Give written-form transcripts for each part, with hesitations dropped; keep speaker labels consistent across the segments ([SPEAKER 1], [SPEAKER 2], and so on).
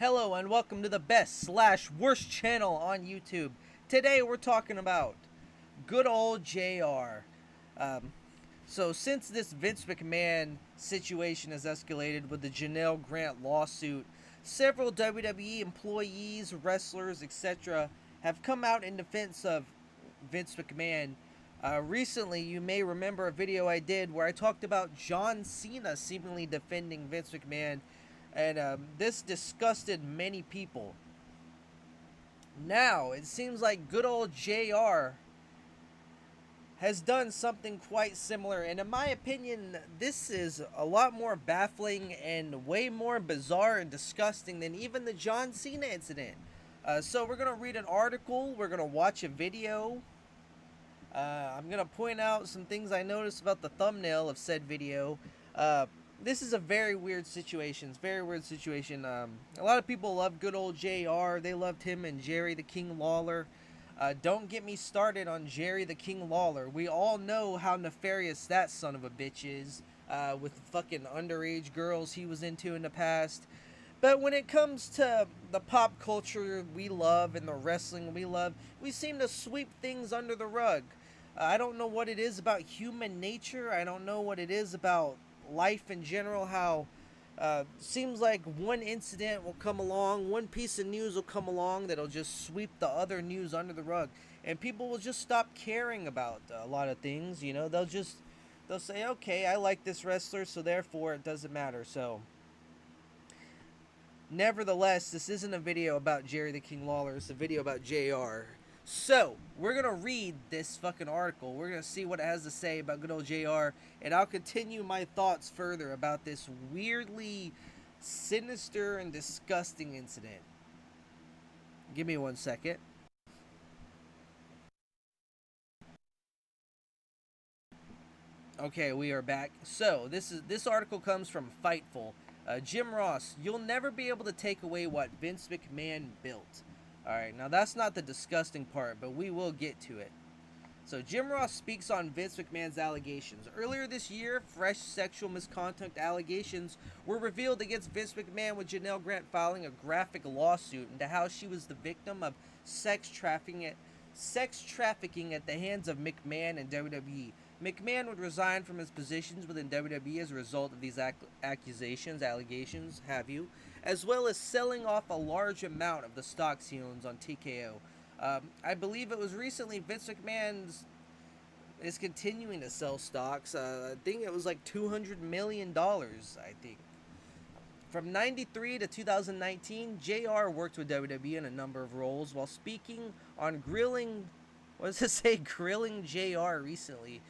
[SPEAKER 1] Hello and welcome to the best/worst channel on YouTube. Today we're talking about good old JR. So since this Vince McMahon situation has escalated with the Janelle Grant lawsuit, several WWE employees, wrestlers, etc. have come out in defense of Vince McMahon. Recently, you may remember a video I did where I talked about John Cena seemingly defending Vince McMahon, and this disgusted many people. Now, it seems like good old JR has done something quite similar, and in my opinion, this is a lot more baffling and way more bizarre and disgusting than even the John Cena incident. So we're going to read an article, we're going to watch a video. I'm going to point out some things I noticed about the thumbnail of said video. This is a very weird situation. It's a very weird situation. A lot of people love good old JR. They loved him and Jerry the King Lawler. Don't get me started on Jerry the King Lawler. We all know how nefarious that son of a bitch is, with fucking underage girls he was into in the past. But when it comes to the pop culture we love and the wrestling we love, we seem to sweep things under the rug. I don't know what it is about human nature. I don't know what it is about life in general, how seems like one incident will come along, one piece of news will come along that'll just sweep the other news under the rug, and people will just stop caring about a lot of things. You know, they'll say, okay, I like this wrestler, so therefore it doesn't matter. So nevertheless, this isn't a video about Jerry the King Lawler, it's a video about JR. So, we're going to read this fucking article. We're going to see what it has to say about good old JR, and I'll continue my thoughts further about this weirdly sinister and disgusting incident. Give me 1 second. Okay, we are back. So, this article comes from Fightful. Jim Ross, you'll never be able to take away what Vince McMahon built. Alright, now that's not the disgusting part, but we will get to it. So Jim Ross speaks on Vince McMahon's allegations. Earlier this year, fresh sexual misconduct allegations were revealed against Vince McMahon, with Janelle Grant filing a graphic lawsuit into how she was the victim of sex trafficking at the hands of McMahon and WWE. McMahon would resign from his positions within WWE as a result of these allegations, as well as selling off a large amount of the stocks he owns on TKO. I believe it was recently Vince McMahon is continuing to sell stocks. I think it was like $200 million, I think. From 93 to 2019, JR worked with WWE in a number of roles. While speaking on Grilling JR recently,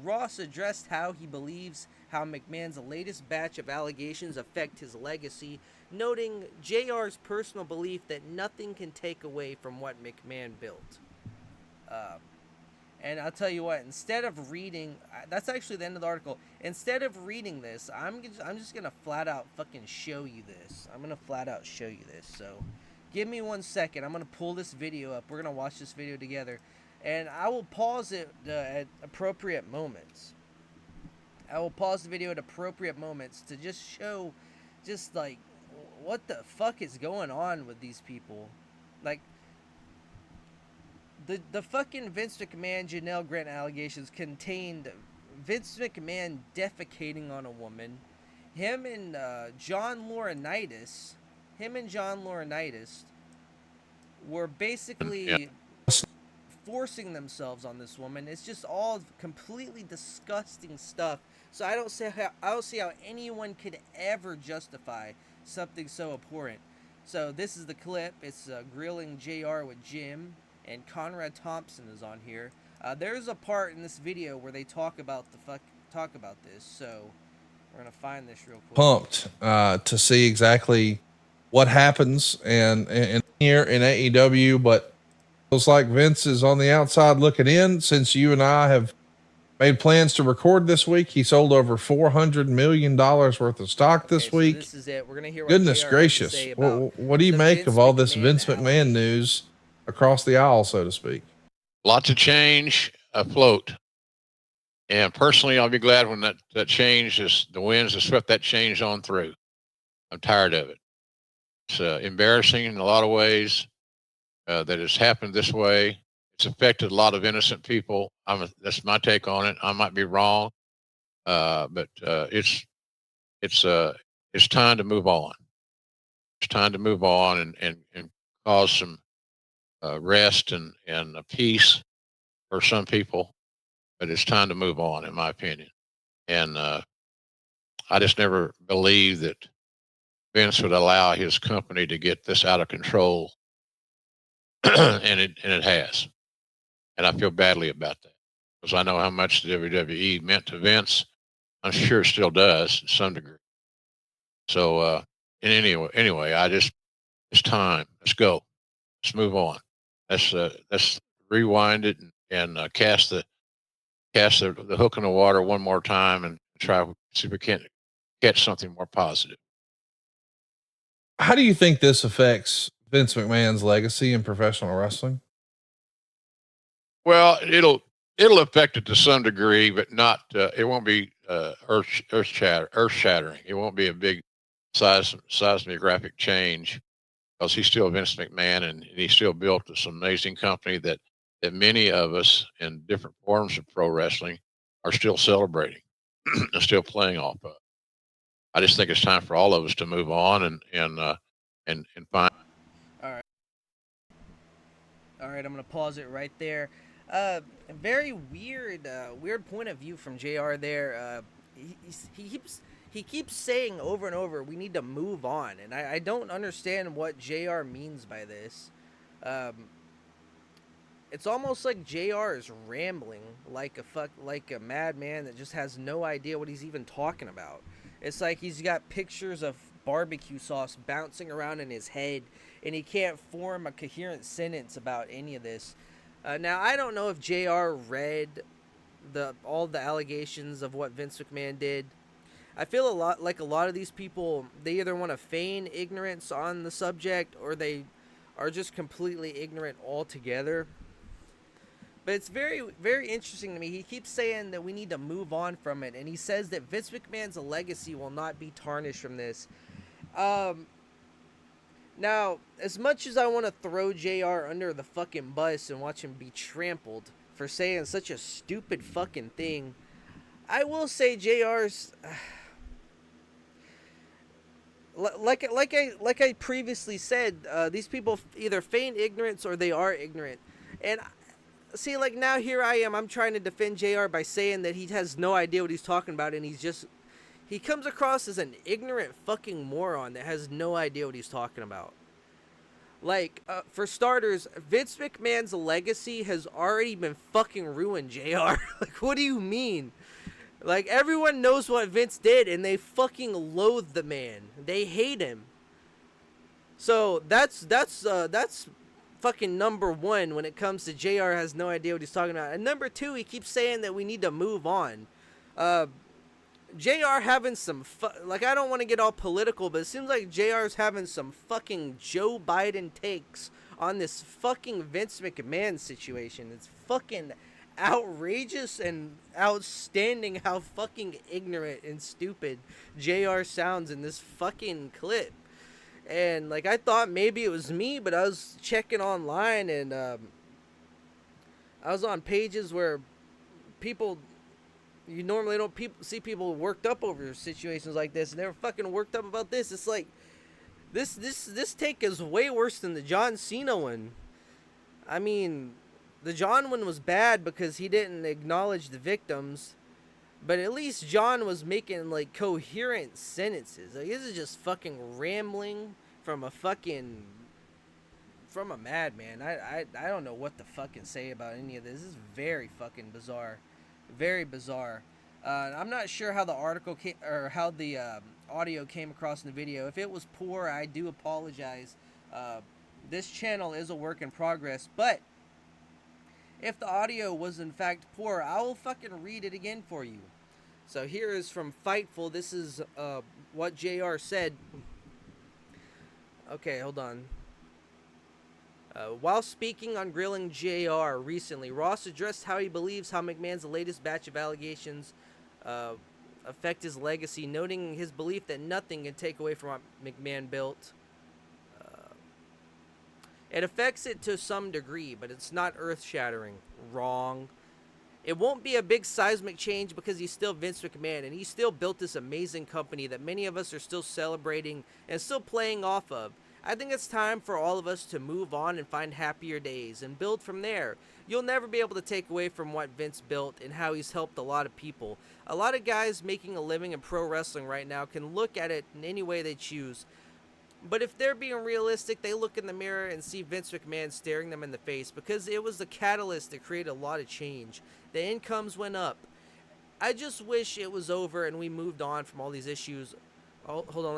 [SPEAKER 1] Ross addressed how he believes how McMahon's latest batch of allegations affect his legacy, noting JR's personal belief that nothing can take away from what McMahon built. And I'll tell you what, instead of reading, that's actually the end of the article. Instead of reading this, I'm just going to flat out fucking show you this. I'm going to flat out show you this. So give me 1 second. I'm going to pull this video up. We're going to watch this video together. And I will pause it at appropriate moments. I will pause the video at appropriate moments to just show, just like, what the fuck is going on with these people. Like, the fucking Vince McMahon Janelle Grant allegations contained Vince McMahon defecating on a woman, him and John Laurinaitis were basically forcing themselves on this woman. It's just all completely disgusting stuff. So I don't see how anyone could ever justify something so abhorrent. So this is the clip. It's Grilling JR with Jim, and Conrad Thompson is on here. There's a part in this video where they talk about this. So we're gonna find this real quick.
[SPEAKER 2] Pumped to see exactly what happens and here in AEW, but looks like Vince is on the outside looking in. Since you and I have made plans to record this week, he sold over $400 million worth of stock this week.
[SPEAKER 1] So this is it. We're gonna hear what
[SPEAKER 2] Goodness
[SPEAKER 1] JR
[SPEAKER 2] gracious.
[SPEAKER 1] has to say about
[SPEAKER 2] What do you make of all this Vince McMahon news across the aisle, so to speak?
[SPEAKER 3] Lots of change afloat. And personally, I'll be glad when that change the winds have swept that change on through. I'm tired of it. It's embarrassing in a lot of ways that it's happened this way. It's affected a lot of innocent people. That's my take on it. I might be wrong, but it's it's time to move on. It's time to move on and cause some rest and peace for some people. But it's time to move on, in my opinion. And I just never believed that Vince would allow his company to get this out of control, and it has. And I feel badly about that because I know how much the WWE meant to Vince. I'm sure it still does to some degree. So, and anyway, it's time. Let's go. Let's move on. Let's rewind it and cast the hook in the water one more time and try to see if we can't catch something more positive.
[SPEAKER 2] How do you think this affects Vince McMahon's legacy in professional wrestling?
[SPEAKER 3] Well, it'll affect it to some degree, but not. It won't be earth shattering. It won't be a big seismographic change because he's still Vince McMahon and he still built this amazing company that many of us in different forms of pro wrestling are still celebrating and still playing off of. I just think it's time for all of us to move on and find.
[SPEAKER 1] All right. All right, I'm gonna pause it right there. Very weird point of view from Jr. There. He keeps saying over and over, we need to move on, and I don't understand what Jr. means by this. Um, it's almost like Jr. is rambling like a madman that just has no idea what he's even talking about. It's like he's got pictures of barbecue sauce bouncing around in his head, and he can't form a coherent sentence about any of this. Now I don't know if Jr. read all the allegations of what Vince McMahon did. I feel a lot of these people, they either want to feign ignorance on the subject or they are just completely ignorant altogether. But it's very, very interesting to me. He keeps saying that we need to move on from it, and he says that Vince McMahon's legacy will not be tarnished from this. Now, as much as I want to throw JR under the fucking bus and watch him be trampled for saying such a stupid fucking thing, I will say JR's like I previously said, these people either feign ignorance or they are ignorant. And see, like, now here I am, I'm trying to defend JR by saying that he has no idea what he's talking about, and he comes across as an ignorant fucking moron that has no idea what he's talking about. Like, for starters, Vince McMahon's legacy has already been fucking ruined, JR. Like, what do you mean? Like, everyone knows what Vince did, and they fucking loathe the man. They hate him. So, that's fucking number one when it comes to JR has no idea what he's talking about. And number two, he keeps saying that we need to move on. JR having some like, I don't want to get all political, but it seems like JR's having some fucking Joe Biden takes on this fucking Vince McMahon situation. It's fucking outrageous and outstanding how fucking ignorant and stupid JR sounds in this fucking clip. And, like, I thought maybe it was me, but I was checking online, and I was on pages where people, you normally don't see people worked up over situations like this, and they were fucking worked up about this. It's like, this take is way worse than the John Cena one. I mean, the John one was bad because he didn't acknowledge the victims, but at least John was making, like, coherent sentences. Like, this is just fucking rambling from a madman. I don't know what to fucking say about any of this. This is very fucking bizarre. Very bizarre. I'm not sure how the article came, or how the audio came across in the video. If it was poor, I do apologize. This channel is a work in progress, but if the audio was in fact poor, I will fucking read it again for you. So here is from Fightful. This is what JR said. Okay, hold on. While speaking on grilling JR recently, Ross addressed how he believes how McMahon's latest batch of allegations affect his legacy, noting his belief that nothing can take away from what McMahon built. It affects it to some degree, but it's not earth-shattering. Wrong. It won't be a big seismic change because he's still Vince McMahon, and he still built this amazing company that many of us are still celebrating and still playing off of. I think it's time for all of us to move on and find happier days and build from there. You'll never be able to take away from what Vince built and how he's helped a lot of people. A lot of guys making a living in pro wrestling right now can look at it in any way they choose. But if they're being realistic, they look in the mirror and see Vince McMahon staring them in the face because it was the catalyst that created a lot of change. The incomes went up. I just wish it was over and we moved on from all these issues. Oh, hold on,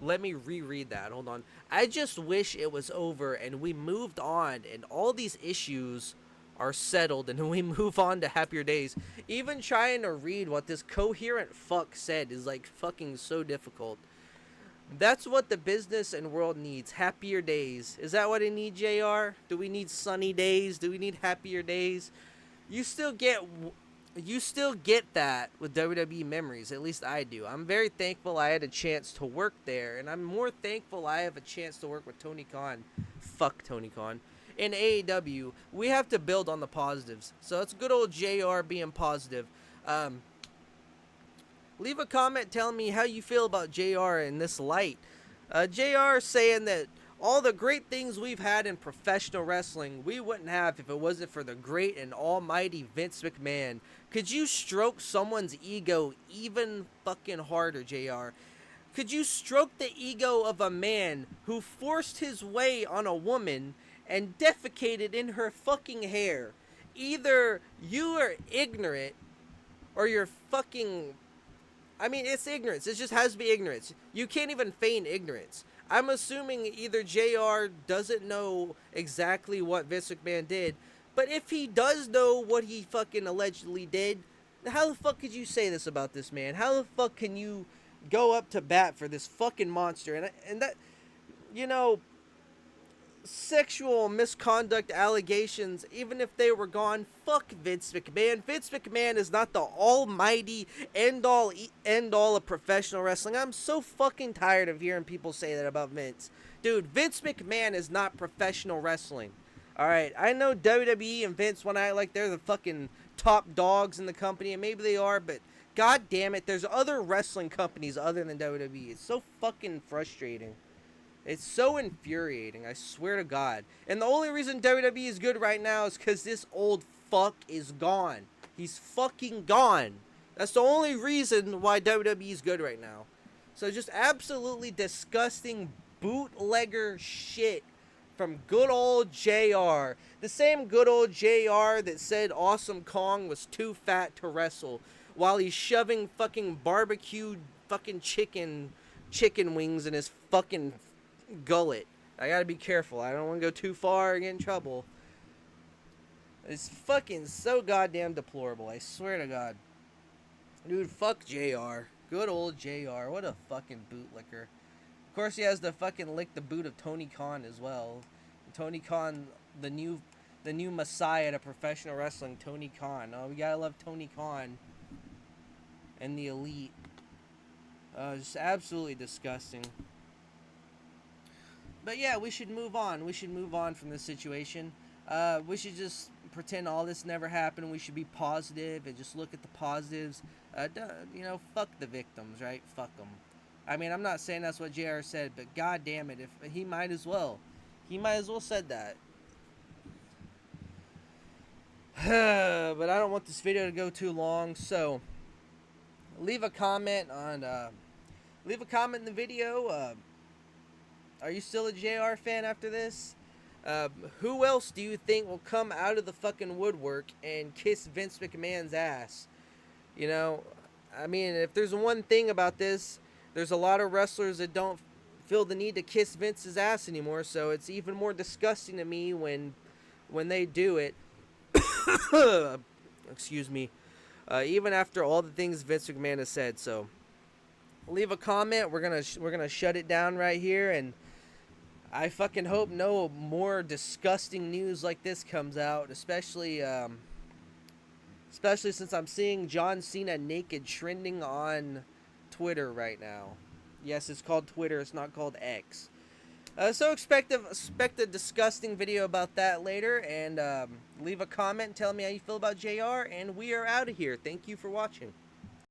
[SPEAKER 1] let me reread that. Hold on. I just wish it was over and we moved on and all these issues are settled and we move on to happier days. Even trying to read what this coherent fuck said is like fucking so difficult. That's what the business and world needs. Happier days. Is that what it needs, JR? Do we need sunny days? Do we need happier days? You still get that with WWE memories. At least I do. I'm very thankful I had a chance to work there, and I'm more thankful I have a chance to work with Tony Khan. Fuck Tony Khan. In AEW, we have to build on the positives. So it's good old JR being positive. Leave a comment telling me how you feel about JR in this light. JR saying that all the great things we've had in professional wrestling, we wouldn't have if it wasn't for the great and almighty Vince McMahon. Could you stroke someone's ego even fucking harder, JR? Could you stroke the ego of a man who forced his way on a woman and defecated in her fucking hair? Either you are ignorant or you're fucking... I mean, it's ignorance. It just has to be ignorance. You can't even feign ignorance. I'm assuming either JR doesn't know exactly what Vince McMahon did, but if he does know what he fucking allegedly did, how the fuck could you say this about this man? How the fuck can you go up to bat for this fucking monster? And that, you know, sexual misconduct allegations, even if they were gone, fuck Vince McMahon. Vince McMahon is not the almighty end-all of professional wrestling. I'm so fucking tired of hearing people say that about Vince. Dude, Vince McMahon is not professional wrestling. Alright, I know WWE and Vince want to act like they're the fucking top dogs in the company, and maybe they are, but god damn it, there's other wrestling companies other than WWE. It's so fucking frustrating. It's so infuriating, I swear to God. And the only reason WWE is good right now is because this old fuck is gone. He's fucking gone. That's the only reason why WWE is good right now. So just absolutely disgusting bootlegger shit from good old JR. The same good old JR that said Awesome Kong was too fat to wrestle while he's shoving fucking barbecued fucking chicken wings in his fucking gullet. I gotta be careful. I don't want to go too far and get in trouble. It's fucking so goddamn deplorable. I swear to God. Dude, fuck JR. Good old JR. What a fucking bootlicker. Of course, he has to fucking lick the boot of Tony Khan as well. Tony Khan, the new messiah to professional wrestling, Tony Khan. Oh, we gotta love Tony Khan and the Elite. Just absolutely disgusting. But yeah, we should move on. We should move on from this situation. We should just pretend all this never happened. We should be positive and just look at the positives. You know, fuck the victims, right? Fuck them. I mean, I'm not saying that's what JR said, but god damn it, if he might as well. He might as well said that. But I don't want this video to go too long, so leave a comment on leave a comment in the video. Are you still a JR fan after this? Who else do you think will come out of the fucking woodwork and kiss Vince McMahon's ass? You know, I mean, if there's one thing about this, there's a lot of wrestlers that don't feel the need to kiss Vince's ass anymore, so it's even more disgusting to me when they do it. Excuse me. Even after all the things Vince McMahon has said, so leave a comment. We're gonna shut it down right here, and I fucking hope no more disgusting news like this comes out, especially since I'm seeing John Cena naked trending on Twitter right now. Yes, it's called Twitter. It's not called X. So expect a disgusting video about that later, and leave a comment telling me how you feel about JR, and we are out of here. Thank you for watching.